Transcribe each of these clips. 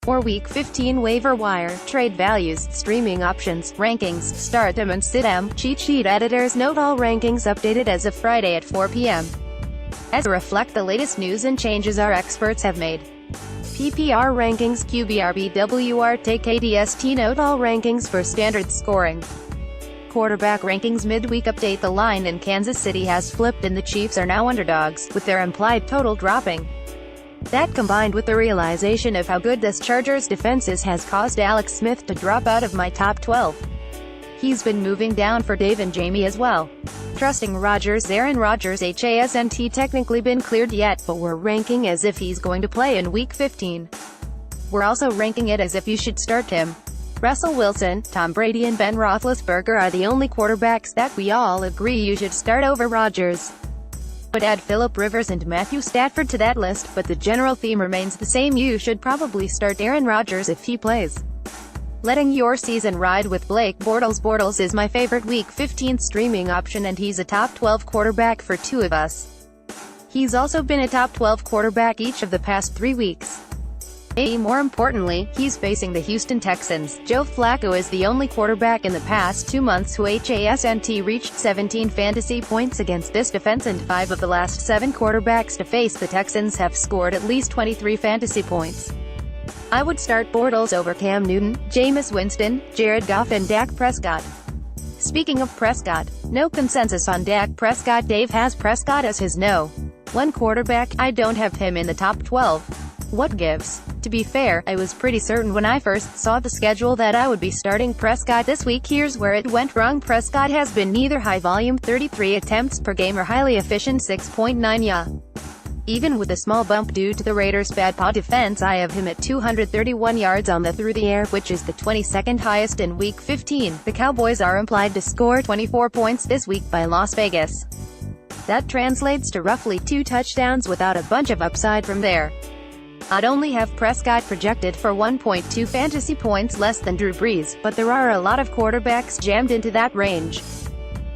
For Week 15 waiver wire, trade values, streaming options, rankings, stardom and sit-em, cheat sheet editors note all rankings updated as of Friday at 4 p.m. as to reflect the latest news and changes our experts have made. PPR rankings, QBR/BWR take ADST note all rankings for standard scoring. Quarterback rankings midweek update. The line in Kansas City has flipped and the Chiefs are now underdogs, with their implied total dropping. That combined with the realization of how good this Chargers defense is has caused Alex Smith to drop out of my top 12. He's been moving down for Dave and Jamie as well. Trusting Rodgers. Aaron Rodgers hasn't technically been cleared yet, but we're ranking as if he's going to play in Week 15. We're also ranking it as if you should start him. Russell Wilson, Tom Brady and Ben Roethlisberger are the only quarterbacks that we all agree you should start over Rodgers. But add Philip Rivers and Matthew Stafford to that list, but the general theme remains the same: you should probably start Aaron Rodgers if he plays. Letting your season ride with Blake Bortles. Bortles is my favorite Week 15 streaming option and he's a top 12 quarterback for two of us. He's also been a top 12 quarterback each of the past 3 weeks. More importantly, he's facing the Houston Texans. Joe Flacco is the only quarterback in the past 2 months who hasn't reached 17 fantasy points against this defense, and 5 of the last 7 quarterbacks to face the Texans have scored at least 23 fantasy points. I would start Bortles over Cam Newton, Jameis Winston, Jared Goff and Dak Prescott. Speaking of Prescott, no consensus on Dak Prescott. Dave has Prescott as his #1 quarterback. I don't have him in the top 12. What gives? To be fair, I was pretty certain when I first saw the schedule that I would be starting Prescott this week. Here's where it went wrong. Prescott has been neither high volume 33 attempts per game or highly efficient 6.9 YA. Even with a small bump due to the Raiders' bad pass defense, I have him at 231 yards on the through the air, which is the 22nd highest in Week 15. The Cowboys are implied to score 24 points this week by Las Vegas. That translates to roughly 2 touchdowns without a bunch of upside from there. I'd only have Prescott projected for 1.2 fantasy points less than Drew Brees, but there are a lot of quarterbacks jammed into that range.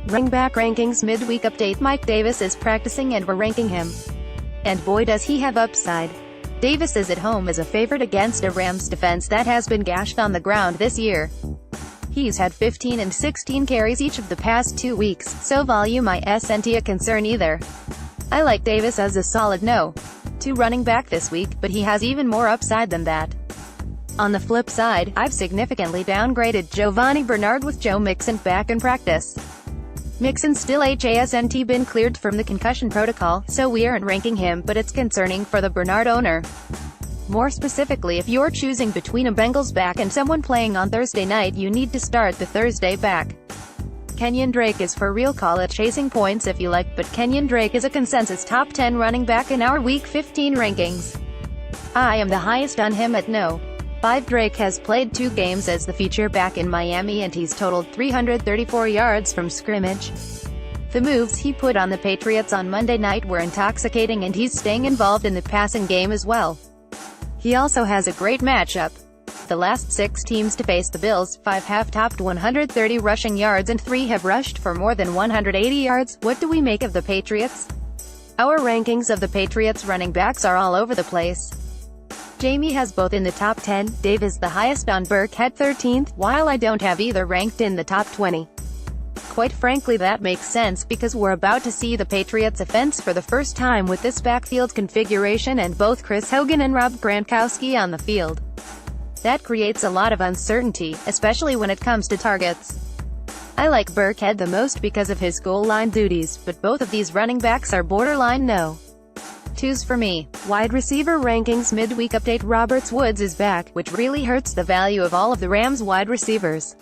Running back rankings midweek update. Mike Davis is practicing and we're ranking him. And boy does he have upside. Davis is at home as a favorite against a Rams defense that has been gashed on the ground this year. He's had 15 and 16 carries each of the past 2 weeks, so volume isn't a concern either. I like Davis as a solid #2 running back this week, but he has even more upside than that. On the flip side, I've significantly downgraded Giovanni Bernard with Joe Mixon back in practice. Mixon still hasn't been cleared from the concussion protocol, so we aren't ranking him, but it's concerning for the Bernard owner. More specifically, if you're choosing between a Bengals back and someone playing on Thursday night, you need to start the Thursday back. Kenyon Drake is for real. Call it chasing points if you like, but Kenyon Drake is a consensus top 10 running back in our Week 15 rankings. I am the highest on him at #5. Drake has played 2 games as the feature back in Miami and he's totaled 334 yards from scrimmage. The moves he put on the Patriots on Monday night were intoxicating and he's staying involved in the passing game as well. He also has a great matchup. The last 6 teams to face the Bills, 5 have topped 130 rushing yards and 3 have rushed for more than 180 yards. What do we make of the Patriots? Our rankings of the Patriots running backs are all over the place. Jamie has both in the top 10, Dave is the highest on Burkhead 13th, while I don't have either ranked in the top 20. Quite frankly that makes sense because we're about to see the Patriots offense for the first time with this backfield configuration and both Chris Hogan and Rob Gronkowski on the field. That creates a lot of uncertainty, especially when it comes to targets. I like Burkhead the most because of his goal line duties, but both of these running backs are borderline #2s for me. Wide receiver rankings midweek update. Robert Woods is back, which really hurts the value of all of the Rams wide receivers.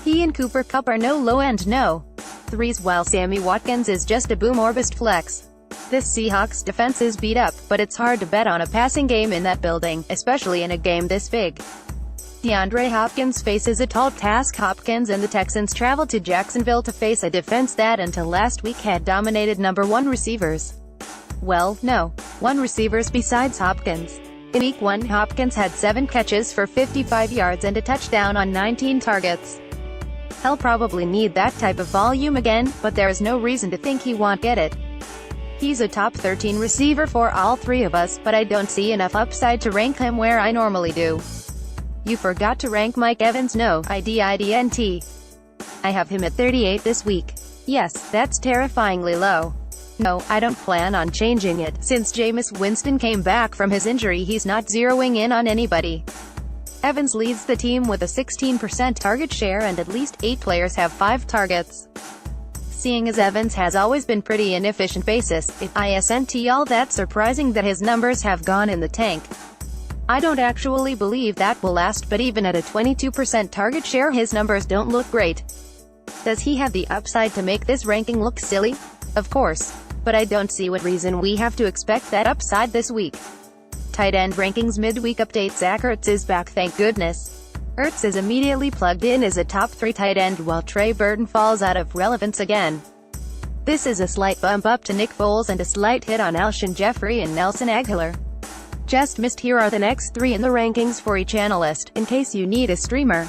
He and Cooper Kupp are no low-end #3s, while Sammy Watkins is just a boom or bust flex. This Seahawks defense is beat up, but it's hard to bet on a passing game in that building, especially in a game this big. DeAndre Hopkins faces a tall task. Hopkins and the Texans travel to Jacksonville to face a defense that until last week had dominated #1 receivers. Well, #1 receivers besides Hopkins. In Week 1, Hopkins had 7 catches for 55 yards and a touchdown on 19 targets. He'll probably need that type of volume again, but there is no reason to think he won't get it. He's a top 13 receiver for all three of us, but I don't see enough upside to rank him where I normally do. You forgot to rank Mike Evans. No, I didn't. I have him at 38 this week. Yes, that's terrifyingly low. No, I don't plan on changing it. Since Jameis Winston came back from his injury, he's not zeroing in on anybody. Evans leads the team with a 16% target share and at least 8 players have 5 targets. Seeing as Evans has always been pretty inefficient basis, it isn't all that surprising that his numbers have gone in the tank. I don't actually believe that will last, but even at a 22% target share his numbers don't look great. Does he have the upside to make this ranking look silly? Of course. But I don't see what reason we have to expect that upside this week. Tight end rankings midweek update. Zach Ertz is back, thank goodness. Ertz is immediately plugged in as a top 3 tight end while Trey Burton falls out of relevance again. This is a slight bump up to Nick Foles and a slight hit on Alshon Jeffrey and Nelson Agholor. Just missed. Here are the next 3 in the rankings for each analyst, in case you need a streamer.